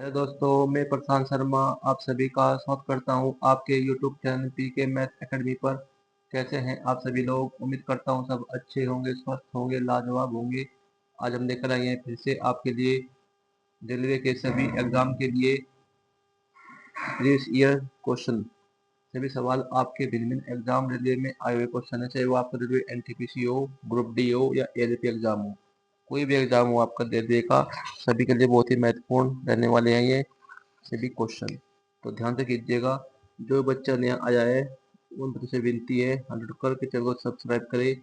Hello दोस्तों, मैं प्रशांत शर्मा आप सभी का स्वागत करता हूं आपके YouTube channel PK math academy पर। कैसे हैं आप सभी लोग? उम्मीद करता हूं सब अच्छे होंगे, स्वस्थ होंगे, लाजवाब होंगे। आज हम लेकर आए हैं फिर से आपके लिए रेलवे के सभी एग्जाम के लिए प्रीवियस ईयर क्वेश्चन। सभी सवाल आपके भिन्न भिन्न एग्जाम रेलवे में आए हुए क्वेश्चन है, चाहे वो आपका रेलवे एनटीपीसी हो, ग्रुप डी हो या एलपी एग्जाम हो। कोई भी एग्जाम हो आपका रेलवे का, सभी के लिए बहुत ही महत्वपूर्ण रहने वाले हैं ये सभी क्वेश्चन। तो ध्यान से कीजिएगा। जो बच्चा नया आया है उन बच्चों से विनती है 100 करके चैनल को सब्सक्राइब करें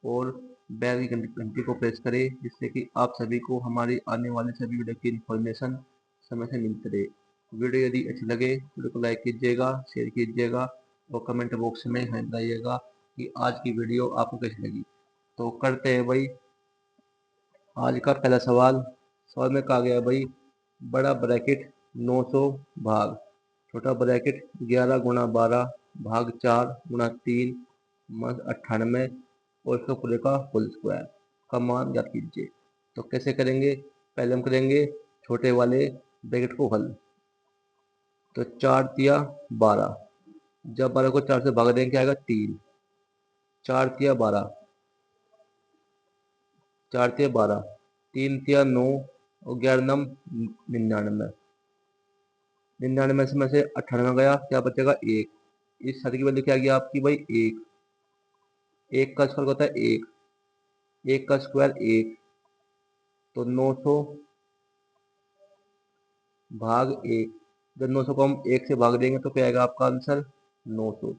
और बेल की घंटी को प्रेस करें, जिससे कि आप सभी को हमारी आने वाले सभी वीडियो की इन्फॉर्मेशन समय से मिलती रहे। वीडियो यदि अच्छी लगे वीडियो को लाइक कीजिएगा, शेयर कीजिएगा और कमेंट बॉक्स में हमें बताइएगा कि आज की वीडियो आपको कैसी लगी। तो करते हैं भाई आज का पहला सवाल। सवाल में कहा गया भाई बड़ा ब्रैकेट 900 भाग छोटा ब्रैकेट 11 गुणा 12 भाग 4 गुणा 3 माइनस 98 और इसका पूरे का होल स्क्वायर का मान ज्ञात कीजिए। तो कैसे करेंगे? पहले हम करेंगे छोटे वाले ब्रैकेट को हल। तो 4 तिया 12, जब 12 को 4 से भाग देंगे क्या आएगा? 3। 4 तिया 12, 4 तिया 12, 3 तिया 9 और 11 नम 99। 99 में से 98 गया, क्या बचेगा? 1। इस सारी की वैल्यू क्या आ गया आपकी भाई? 1। 1 का स्क्वायर होता है 1, 1 का स्क्वायर 1। तो 900 भाग 1, जब 900 को हम 1 से भाग देंगे तो क्या आएगा आपका आंसर? 900।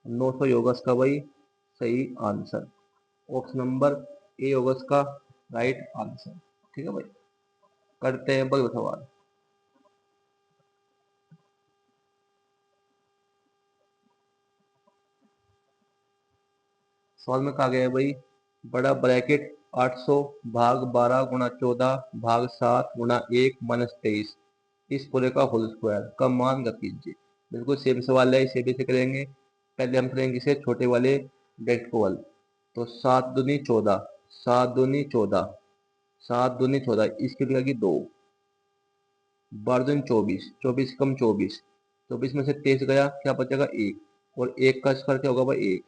900 होगा इसका भाई सही आंसर। ऑप्शन नंबर ए होगा इसका राइट आंसर। ठीक है भाई, करते हैं भाई सवाल। सवाल में कहा गया है भाई बड़ा ब्रैकेट 800 भाग 12 गुणा 14 भाग 7 गुणा 1 माइनस 23 इस पूरे का होल स्क्वायर का मान ज्ञात कीजिए। बिल्कुल सेम सवाल है, इसे भी से करेंगे। पहले हम करेंगे इसे छोटे वाले ब्रैकेट को हल। तो 7 दूनी 14, 7 दूनी 14, 7 दूनी 14, इसकी लगेगी 2। 12 दूनी 24, 24 कम 24, 24 में से 23 गया, क्या बचेगा? 1। और 1 का स्क्वायर क्या होगा भाई? 1।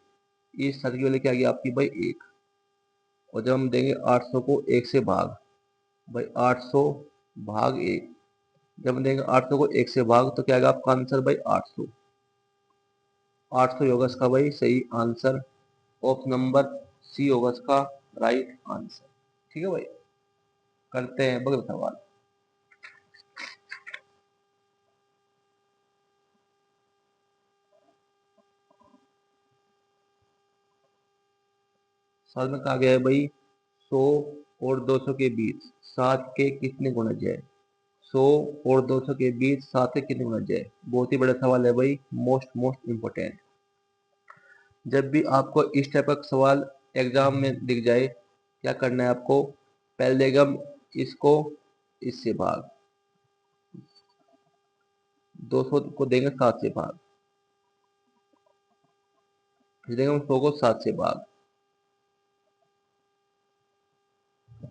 इस सारी की वैल्यू क्या आ गई आपकी भाई? 1। और जब हम देंगे 800 को 1 से भाग, भाई 800 भाग 1, जब हम देंगे 800 को 1 से भाग तो क्या आएगा आपका आंसर भाई? 800। 800 होगा इसका भाई सही आंसर। ऑप्शन नंबर सी होगा इसका राइट आंसर। ठीक है भाई, करते हैं अगला सवाल। सवाल में कहा गया है भाई 100 और 200 के बीच 7 के कितने गुणज है? 100 और 200 के बीच 7 के कितने गुणज है? बहुत ही बड़ा सवाल है भाई, मोस्ट मोस्ट इम्पोर्टेंट। जब भी आपको इस टाइप का सवाल एग्जाम में दिख जाए, क्या करना है आपको? पहले हम इसको इससे भाग, 200 को देंगे 7 से भाग, फिर देंगे हम 100 को 7 से भाग,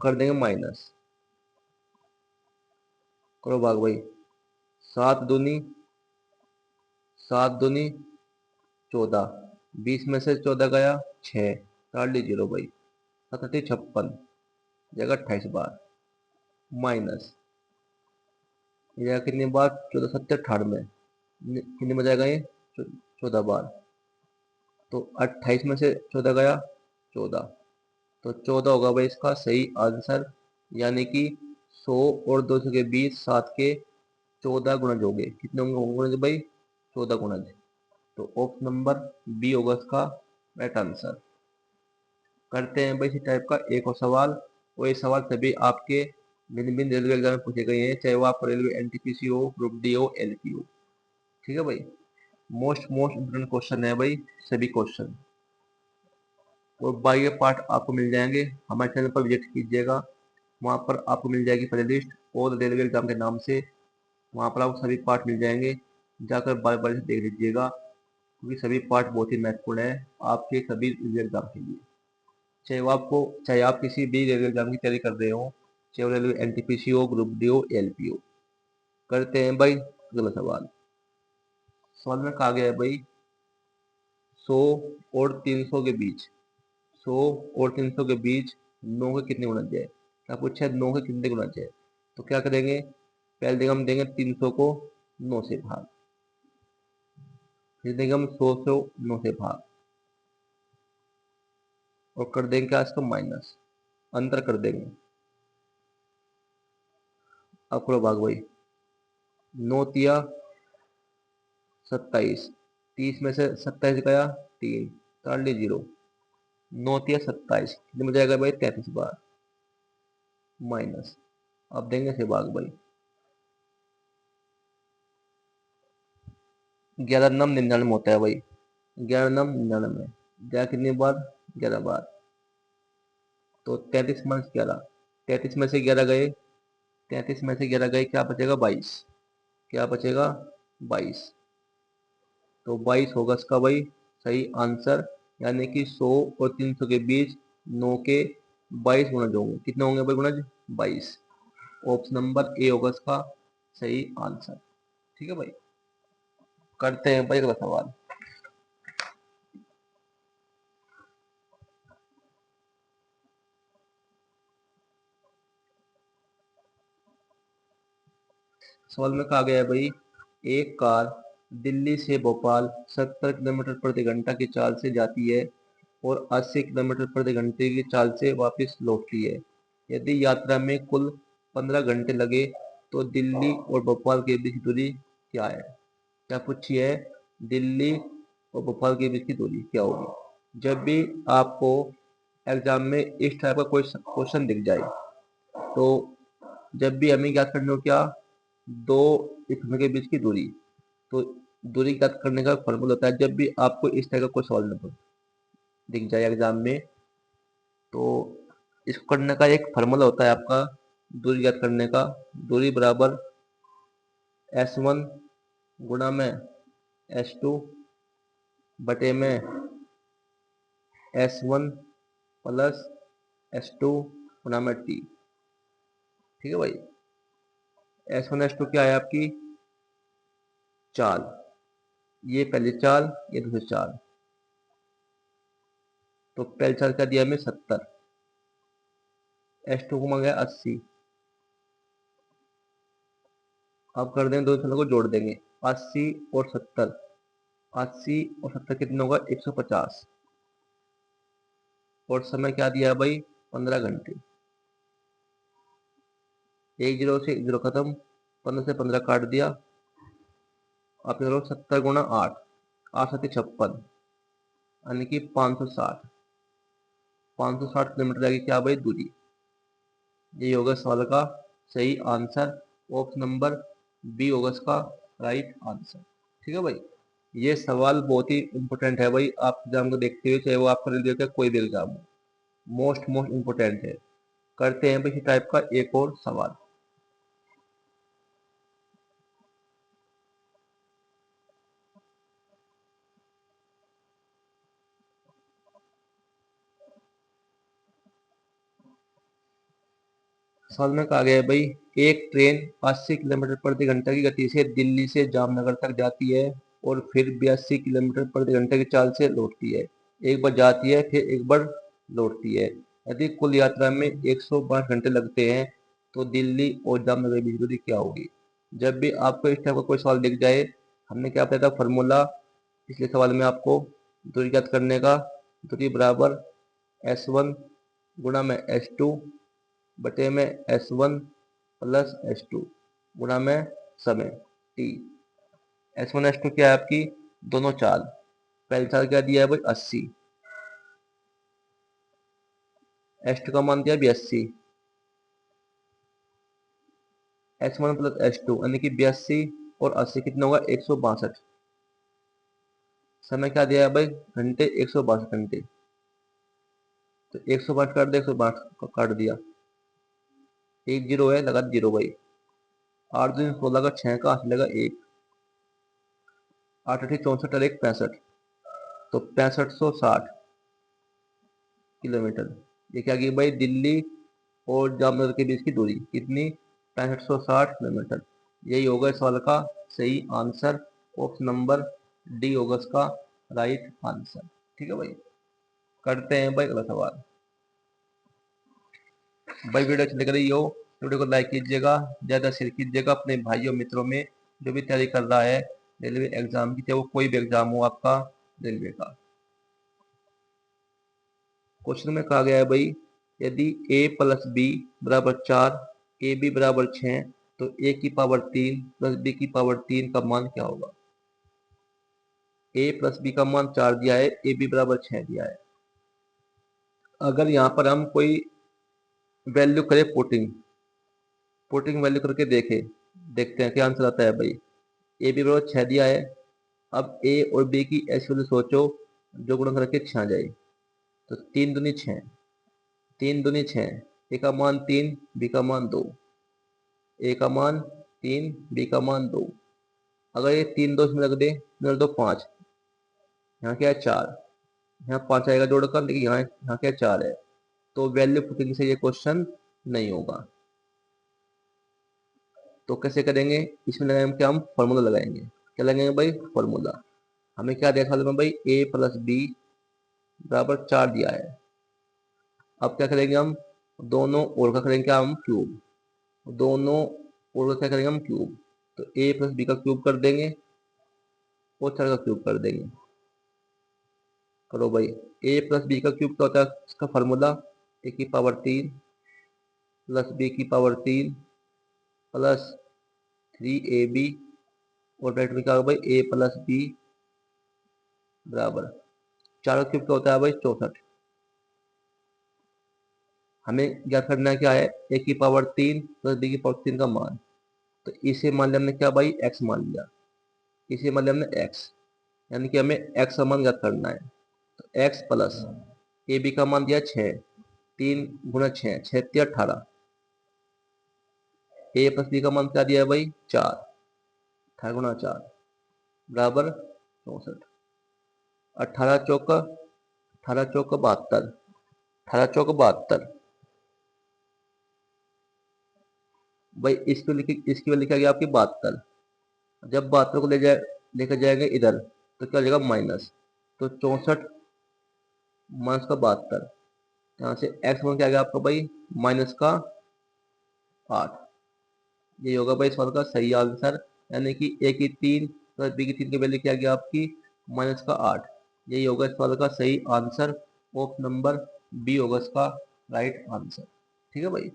कर देंगे माइनस, करो भाग भाई। 7 दूनी 7 दूनी 14, 20 में से 14 गया 6, काट ली 0 भाई। 7 56, जगह 28 बार, माइनस यह कितनी बार? 14 7 98, कितनी बच जाएगा ये? 14 बार। तो 28 में से 14 गया 14, तो 14 होगा भाई इसका सही आंसर। यानी कि 100 और 200 के बीच 7 के 14 गुणज हो गए। कितने होंगे गुणज भाई? 14 गुणज। तो ऑप्शन नंबर बी होगा इसका राइट आंसर। करते हैं भाई इसी टाइप का एक और सवाल। और ये सवाल सभी आपके भिन्न भिन्न रेलवे एग्जाम में पूछे गए हैं, चाहे वो आपका रेलवे एनटीपीसी हो, ग्रुप डी हो, एलपी हो। ठीक है भाई, मोस्ट मोस्ट इम्पोर्टेंट क्वेश्चन है भाई सभी क्वेश्चन। और बाकी के पार्ट आपको मिल जाएंगे, हमारे चैनल पर विजिट कीजिएगा। वहाँ पर आपको मिल जाएगी प्ले लिस्ट और रेलवे एग्जाम के नाम से। वहाँ पर आपको सभी पार्ट मिल जाएंगे, जाकर बार बार से देख लीजिएगा, क्योंकि सभी पार्ट बहुत ही महत्वपूर्ण है आपके सभी रेलवे एग्जाम के लिए। चाहे आप किसी भी रेलवे एग्जाम की तैयारी कर रहे हो, चाहे वो रेलवे एनटीपीसी हो, ग्रुप डी हो, एलपी हो। करते हैं भाई अगला सवाल। सवाल में कहा गया है भाई 100 और 300 के बीच, 100 और 300 के बीच 9 के कितने गुना जाए। क्या पूछा है, 9 के कितने गुना जाए। तो क्या करेंगे, पहले देंगे हम, देंगे 300 को 9 से भाग, फिर देंगे हम 100 से 9 से भाग, और कर देंगे क्या इसको माइनस, अंतर कर देंगे। अब करो भाग भाई, 9 तिया 27, 30 में से 27 गया 3, ताली 0, 9 तिया 27 कितने में जाएगा भाई 33 बार, माइनस। अब देंगे से भाग भाई, 11 नम 99 होता है भाई, 11 नम 99 जाए कितनी बार, 11 बार। तो 33 माइनस 11, 33 में से 11 गए, 33 में से 11 गए, क्या बचेगा 22, क्या बचेगा 22। तो 22 होगा इसका भाई सही आंसर, यानी कि 100 और 300 के बीच 9 के 22 गुणज होंगे। कितने होंगे भाई गुणज, 22। ऑप्शन नंबर ए होगा इसका सही आंसर। ठीक है भाई, करते हैं भाई अगला सवाल। सवाल में कहा गया है भाई, एक कार दिल्ली से भोपाल 70 किलोमीटर प्रति घंटा की चाल से जाती है और 80 किलोमीटर प्रति घंटे की चाल से वापस लौटती है। यदि यात्रा में कुल 15 घंटे लगे तो दिल्ली और भोपाल के बीच की दूरी क्या है। क्या पूछी है, दिल्ली और भोपाल के बीच की दूरी क्या होगी। जब भी आपको एग्जाम में इस टाइप का कोई क्वेश्चन दिख जाए, तो जब भी हमें याद करना हो क्या, दो स्थानों के बीच की दूरी। तो दूरी याद करने का फॉर्मूला होता है, जब भी आपको इस तरह का कोई सवाल नंबर दिख जाए एग्जाम में, तो इसको करने का एक फार्मूला होता है आपका दूरी याद करने का। दूरी बराबर S1 गुणा में S2 बटे में S1 प्लस S2 गुणा में T। ठीक है भाई, S1 S2 क्या है आपकी चाल, ये पहली चाल ये दूसरी चाल। तो पहली चाल क्या दिया हमें 70, S2 को मांगा 80। अब कर देंगे, दो चालों को जोड़ देंगे, 80 और 70, 80 और 70 कितने होगा 150। और समय क्या दिया है भाई 15 घंटे। एक जीरो से एक जीरो खत्म, 15 से 15 काट दिया। आप करो 70 गुणा 8, 8 7 56, यानी कि 560, 560 किलोमीटर आगे क्या भाई दूरी। ये होगा सवाल का सही आंसर। ऑप्शन नंबर बी होगा इसका राइट आंसर। ठीक है भाई, ये सवाल बहुत ही इंपॉर्टेंट है भाई, आप एग्जाम को देखते हुए, चाहे वो आपका रेलवे का कोई भी एग्जाम हो, मोस्ट मोस्ट इंपॉर्टेंट है। करते हैं भाई इसी टाइप का एक और सवाल। सवाल में कहा गया है भाई, एक ट्रेन 80 किलोमीटर प्रति घंटा की गति से दिल्ली से जामनगर तक जाती है और फिर 82 किलोमीटर प्रति घंटे की चाल से लौटती है। एक बार जाती है फिर एक बार लौटती है। यदि कुल यात्रा में 105 घंटे लगते हैं तो दिल्ली और जामनगर की दूरी क्या होगी। जब भी आपको इस टाइप का कोई सवाल दिख जाए, हमने क्या बताया था फॉर्मूला पिछले सवाल में आपको, दूरी ज्ञात करने का। दूरी बराबर S1 गुणा में S2 बटे में S1 प्लस S2 गुणा में समय T। S1 S2 क्या है आपकी दोनों चाल। पहली चाल क्या दिया है भाई 80, S2 का मान दिया 82, S1 प्लस S2 यानी कि 82 और 80 कितना होगा 162। समय क्या दिया है भाई घंटे 162 घंटे। तो 162 काट दे, 162 काट दिया, एक जीरो है लगा जीरो भाई। 8 दिन 16 का 6 का हाथ लगा 1, 8 8 64 और 1 65, तो 6560 किलोमीटर। ये क्या की भाई दिल्ली और जामनगर के बीच की दूरी कितनी 6560 किलोमीटर। यही होगा इस सवाल का सही आंसर। ऑप्शन नंबर डी होगा इसका राइट आंसर। ठीक है भाई, करते हैं भाई अगला सवाल। भाई वीडियो अच्छी लग रही हो वीडियो को लाइक कीजिएगा, ज़्यादा शेयर कीजिएगा अपने भाइयों मित्रों में जो भी तैयारी कर रहा है रेलवे एग्जाम की, चाहे वो कोई भी एग्जाम हो आपका रेलवे का। क्वेश्चन में कहा गया है भाई, यदि a प्लस बी बराबर 4, ए बी बराबर 6, तो a की पावर 3 प्लस बी की पावर 3 का मान क्या होगा। a प्लस बी का मान 4 दिया है, ए बी बराबर 6 दिया है। अगर यहाँ पर हम कोई वैल्यू करें पुटिंग पुटिंग वैल्यू करके देखते हैं क्या आंसर आता है भाई। ए बी बराबर 6 दिया है। अब a और b की ऐसी वैल्यू सोचो जो गुणा करके 6 आ जाए। तो 3 दूनी 6, 3 दूनी 6, ए का मान 3, बी का मान 2, ए का मान 3, बी का मान 2। अगर ये 3 2 इसमें रख दे, मेरे दो 5, यहाँ क्या है 4, यहाँ 5 आएगा जोड़कर, लेकिन यहाँ क्या 4 है। तो वैल्यू पुटिंग से ये क्वेश्चन नहीं होगा। तो कैसे करेंगे, इसमें लगाएंगे क्या, हम फॉर्मूला लगाएंगे। क्या लगाएंगे भाई, फॉर्मूला। हमें क्या देखा था भाई, a प्लस बी बराबर 4 दिया है। अब क्या करेंगे हम, दोनों और का करेंगे क्या, हम क्यूब। दोनों और का क्या करेंगे हम, क्यूब। तो a प्लस बी का क्यूब कर देंगे और 4 का क्यूब कर देंगे। करो भाई, a प्लस बी का क्यूब क्या होता है, इसका फार्मूला a की पावर 3 प्लस बी की पावर 3 प्लस 3ab, और ब्रैकेट में क्या होगा भाई, a प्लस बी बराबर 4 का क्यूब क्या होता है भाई, 64। हमें ज्ञात करना है क्या है, a की पावर 3 प्लस बी की पावर 3 का मान। तो इसे मान लिया हमने क्या भाई, x मान लिया। इसे मान लिया हमने x, यानी कि हमें x का मान ज्ञात करना है। तो x प्लस ए बी का मान दिया 6, 3 गुना 6, 6 3 18। ए प्लस बी का मान क्या दिया है भाई, 4, 18 गुना 4 बराबर 64। 18 चौक 18 चौक 72। भाई इसकी वैल्यू क्या गया आपकी 72। जब 72 को लेकर जाएंगे इधर, तो क्या हो जाएगा माइनस। तो 64 माइनस का 72, यहाँ से एक्स वन क्या आ गया आपका भाई, माइनस का 8। ये होगा भाई सवाल का सही आंसर, यानी कि ए की 3 प्लस बी की 3 की वैल्यू क्या आ गया आपकी, माइनस का 8। यही होगा इस सवाल का सही आंसर। ऑप्शन नंबर बी होगा इसका राइट आंसर। ठीक है भाई,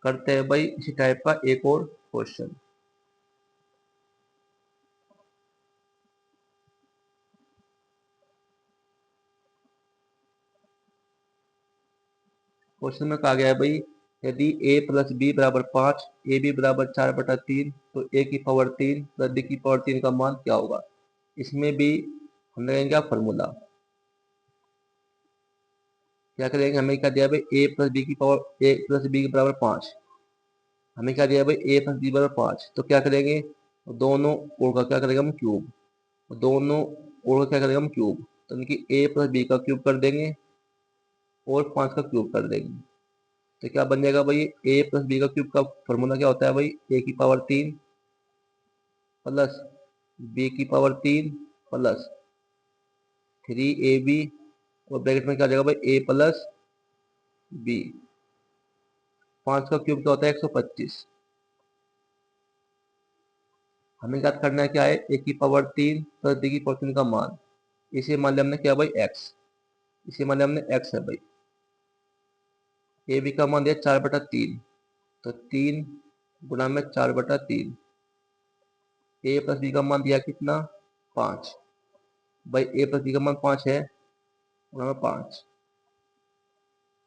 करते हैं भाई इसी टाइप का एक और क्वेश्चन। क्वेश्चन में कहा गया है भाई, यदि a प्लस बी बराबर 5, ए बी बराबर 4/3, तो a की पावर 3 प्लस बी की पावर 3 का मान क्या होगा। इसमें भी हम लगाएंगे क्या फॉर्मूला। क्या करेंगे, हमें क्या दिया भाई, ए प्लस बी के बराबर 5। हमें क्या दिया भाई, ए प्लस बी बराबर 5। तो क्या करेंगे, दोनों ओर का क्या करेंगे हम, क्यूब। दोनों ओर का क्या करेंगे हम, क्यूब। तो यानी कि a प्लस बी का क्यूब कर देंगे और 5 का क्यूब कर देंगे। तो क्या बन जाएगा भाई, a प्लस बी का क्यूब का फॉर्मूला क्या होता है भाई, a की पावर 3 प्लस बी की पावर 3 प्लस 3ab, और ब्रैकेट में क्या आ जाएगा भाई, a प्लस बी। 5 का क्यूब क्या होता है, 125। हमें याद करना है क्या है, a की पावर 3 प्लस बी की पावर 3 का मान। इसे मान लिया हमने क्या भाई, x। इसे मान लिया हमने x है भाई। ए बी का मान दिया 4/3, तो 3 गुणा में 4/3। ए प्लस बी का मान दिया कितना, 5। भाई ए प्लस बी का मान 5 है, गुणा में 5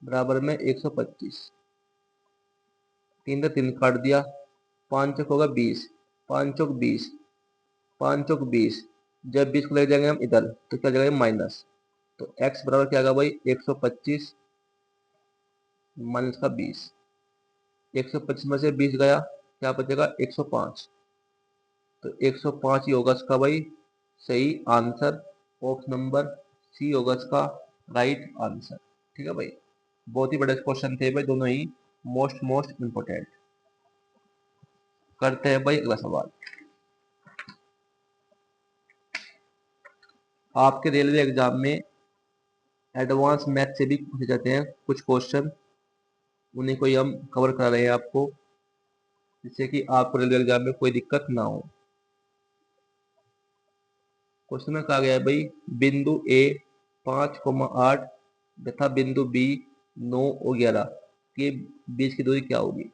बराबर में 125। 3 से 3 काट दिया, 5 चौक होगा 20, 5 चौक 20, 5 चौक 20। जब 20 को ले जाएंगे हम इधर, तो क्या जाएगा माइनस। तो x बराबर क्या आएगा भाई, 125 माइनस का 20। 125 में से 20 गया, क्या बचेगा 105। तो 105 ही होगा इसका भाई सही आंसर। ऑप्शन नंबर सी होगा इसका राइट आंसर। ठीक है भाई, बहुत ही बड़े क्वेश्चन थे भाई, दोनों ही मोस्ट इम्पोर्टेंट। करते हैं भाई अगला सवाल। आपके रेलवे एग्जाम में एडवांस मैथ से भी पूछे जाते हैं कुछ क्वेश्चन, उन्हीं को ही हम कवर करा रहे हैं आपको, जिससे कि आपको रेलवे एग्जाम में कोई दिक्कत ना हो। क्वेश्चन में कहा गया है भाई, बिंदु ए 5,8 तथा बिंदु बी 9 और 11 के बीच की दूरी क्या होगी।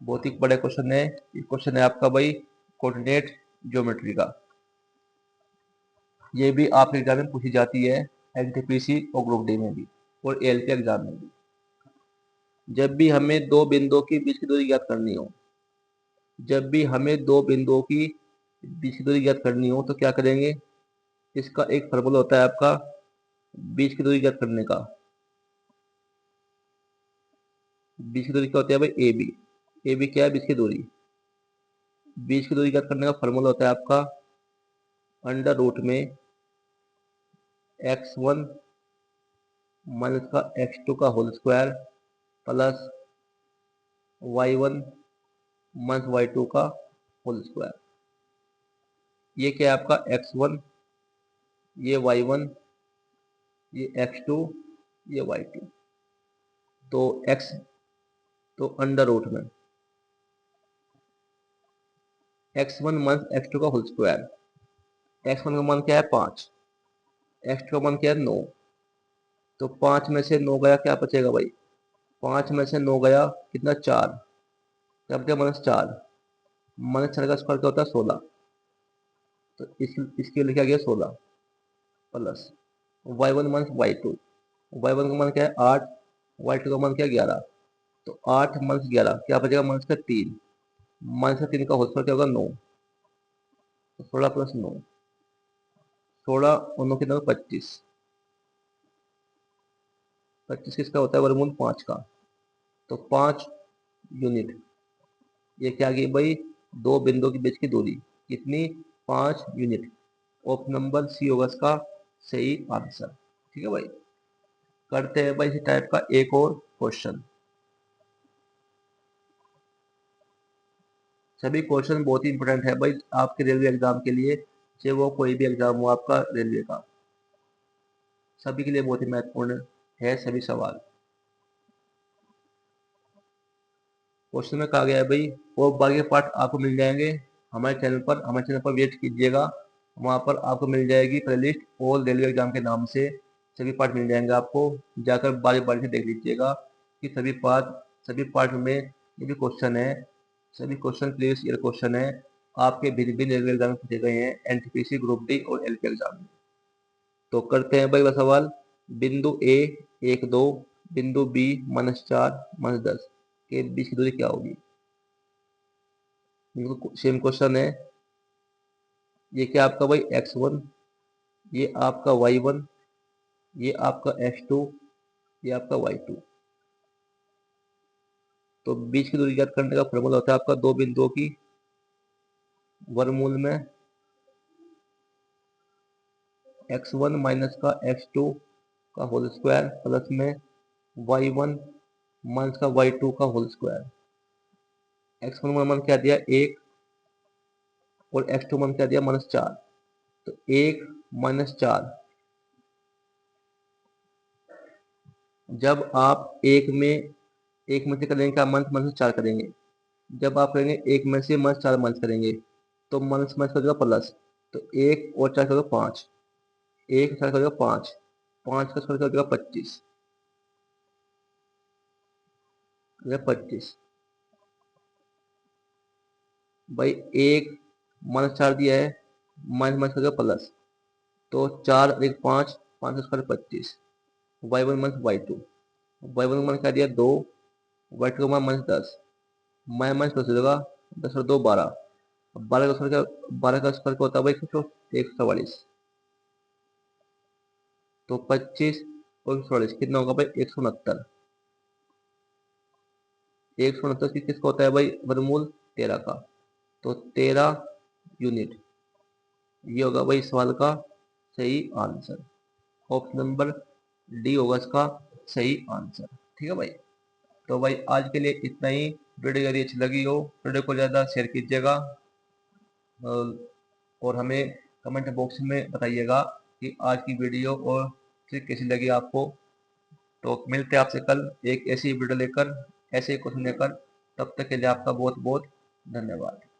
बहुत ही बड़ा क्वेश्चन है। ये क्वेश्चन है आपका भाई कोऑर्डिनेट ज्योमेट्री का। ये भी आपके एग्जाम में पूछी जाती है, एनटीपीसी और ग्रुप डी में भी और एएलपी एग्जाम में भी। जब भी हमें दो बिंदुओं के बीच की दूरी ज्ञात करनी हो, जब भी हमें दो बिंदुओं की बीच की दूरी ज्ञात करनी हो तो क्या करेंगे, इसका एक फॉर्मूला होता है आपका बीच की दूरी ज्ञात करने का। बीच की दूरी क्या होती है भाई, ए बी। ए बी क्या है, बीच की दूरी। बीच की दूरी ज्ञात करने का फॉर्मूला होता है आपका अंडर रूट में x1 माइनस का x2 का whole square plus y1 minus y2 का होल स्क्वायर। ये क्या है आपका x1, ये y1, ये x2, ये y2। तो x तो अंडर रूट में x1 माइनस x2 का होल स्क्वायर। x1 का मान क्या है 5, x2 का मान क्या है 9। तो 5 में से 9 गया, क्या बचेगा भाई, 5 में से 9 गया कितना 4, क्या बचेगा -4। -4 का स्क्वायर क्या होता है 16। तो इसके लिए क्या गया 16 plus y1 minus y2। y1 का मान क्या है 8, y2 का मान क्या है 11। तो 8 माइनस 11 क्या बचेगा -3। -3 का होल स्क्वायर क्या होगा 9। तो 16 प्लस 9, 16 और 9 कितना 25। 25 किसका होता है वर्गमूल 5 का। तो 5 यूनिट। ये क्या गई भाई, दो बिंदुओं के बीच की दूरी कितनी, 5 यूनिट। ऑप्शन नंबर सी होगा इसका सही आंसर। ठीक है भाई। करते हैं भाई इसी टाइप का एक और क्वेश्चन। सभी क्वेश्चन बहुत ही इंपॉर्टेंट है भाई आपके रेलवे एग्जाम के लिए, चाहे वो कोई भी एग्जाम हो आपका रेलवे का, सभी के लिए बहुत ही महत्वपूर्ण है सभी सवाल। क्वेश्चन में कहा गया है भाई, वो बाकी पार्ट आपको मिल जाएंगे हमारे चैनल पर वेट कीजिएगा। वहां पर आपको मिल जाएगी प्लेलिस्ट और रेलवे एग्जाम के नाम से सभी पार्ट मिल जाएंगे आपको। जाकर बारी बारी से देख लीजिएगा कि सभी पार्ट में ये भी क्वेश्चन है, सभी क्वेश्चन प्रीवियस ईयर क्वेश्चन है, आपके भिन्न भिन्न रेलवे एग्जाम में पूछे गए हैं, एनटीपीसी ग्रुप डी और एलपी एग्जाम में। तो करते हैं भाई वह सवाल। बिंदु ए 1 2, बिंदु बी -4 -10 के बीच की दूरी क्या होगी। सेम क्वेश्चन है। ये क्या आपका भाई x1, ये आपका y1, ये आपका x2, ये आपका y2। तो बीच की दूरी ज्ञात करने का फॉर्मूला होता है आपका दो बिंदुओं की वर्गमूल में x1 माइनस का x2 का होल स्क्वायर प्लस में y1 माइनस का y2 का होल स्क्वायर। x1 मान क्या दिया 1 और x2 मान क्या दिया -4। तो 1 -4, जब आप एक में से करेंगे क्या, -4 करेंगे। जब आप करेंगे एक में से -4 माइनस करेंगे तो माइनस माइनस कर देगा प्लस। तो 1 और 4 करेगा 5, 1 4 करेगा 5, 5 का स्क्वायर कर देगा 25, 25। भाई 1 -4 दिया है, माइनस माइनस करेगा प्लस। तो 4 1 5, 5 का square 25। y1 minus y2, y1 मान क्या दिया 2, y2 का मान -10, माइनस माइनस प्लस हो जाएगा 10 और 2 12। 12 का स्क्वायर क्या होता है भाई 144। तो 25 और 144 कितना होगा भाई 169। 169 किसका होता है भाई वर्गमूल 13 का। तो 13 यूनिट। ये होगा भाई सवाल का सही आंसर। ऑप्शन नंबर डी होगा इसका सही आंसर। ठीक है भाई। तो भाई आज के लिए इतना ही। वीडियो यदि अच्छी लगी हो वीडियो को ज़्यादा शेयर कीजिएगा, और हमें कमेंट बॉक्स में बताइएगा कि आज की वीडियो और कैसी लगी आपको। तो मिलते हैं आपसे कल एक ऐसी वीडियो लेकर, ऐसे ही क्वेश्चन लेकर। तब तक के लिए आपका बहुत बहुत धन्यवाद।